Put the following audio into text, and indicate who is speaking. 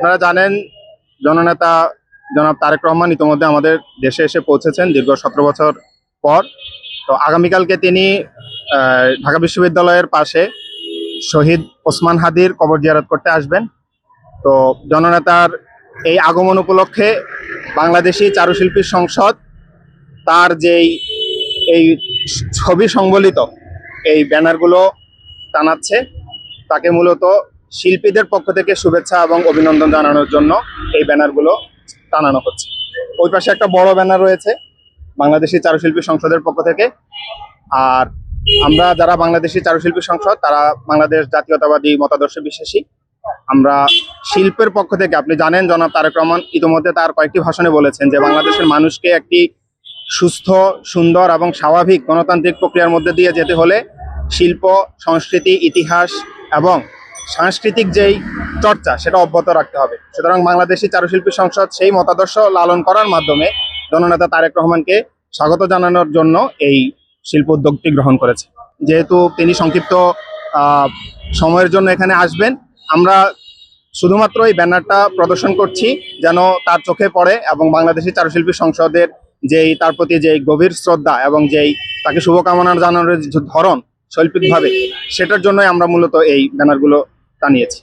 Speaker 1: আপনারা জানেন জননেতা জনাব তারেক রহমান ইতিমধ্যে আমাদের দেশে এসে পৌঁছেছেন দীর্ঘ 17 বছর পর। তো আগামীকালকে তিনি ঢাকা বিশ্ববিদ্যালয়ের পাশে শহীদ ওসমান হাদির কবর জিয়ারত করতে আসবেন। তো জননেতার এই আগমন উপলক্ষে বাংলাদেশি চারুশিল্পী সংসদ তার যেই এই ছবি সংবলিত এই ব্যানারগুলো টানাচ্ছে, তাকে মূলত শিল্পীদের পক্ষ থেকে শুভেচ্ছা এবং অভিনন্দন জানানোর জন্য এই ব্যানারগুলো টানানো হচ্ছে। ওই পাশে একটা বড় ব্যানার রয়েছে বাংলাদেশি চারুশিল্পী সংসদের পক্ষ থেকে। আর আমরা যারা বাংলাদেশি চারুশিল্পী সংসদ, তারা বাংলাদেশ জাতীয়তাবাদী মতাদর্শে বিশ্বাসী। আমরা শিল্পের পক্ষ থেকে, আপনি জানেন জনাব তারেক রহমান ইতিমধ্যে তার কয়েকটি ভাষণে বলেছেন যে বাংলাদেশের মানুষকে একটি সুস্থ, সুন্দর এবং স্বাভাবিক গণতান্ত্রিক প্রক্রিয়ার মধ্যে দিয়ে যেতে হলে শিল্প, সংস্কৃতি, ইতিহাস এবং সাংস্কৃতিক যেই চর্চা সেটা অব্যাহত রাখতে হবে। সুতরাং বাংলাদেশি চারুশিল্পী সংসদ সেই মতাদর্শ লালন করার মাধ্যমে জননেতা তারেক রহমানকে স্বাগত জানানোর জন্য এই শিল্প উদ্যোগটি গ্রহণ করেছে। যেহেতু তিনি সংক্ষিপ্ত সময়ের জন্য এখানে আসবেন, আমরা শুধুমাত্র এই ব্যানারটা প্রদর্শন করছি যেন তার চোখে পড়ে এবং বাংলাদেশি চারুশিল্পী সংসদের যেই তার প্রতি যেই গভীর শ্রদ্ধা এবং যেই তাকে শুভকামনা জানানোর ধরন শৈল্পিকভাবে, সেটার জন্যই আমরা মূলত এই ব্যানারগুলো টানিয়েছি।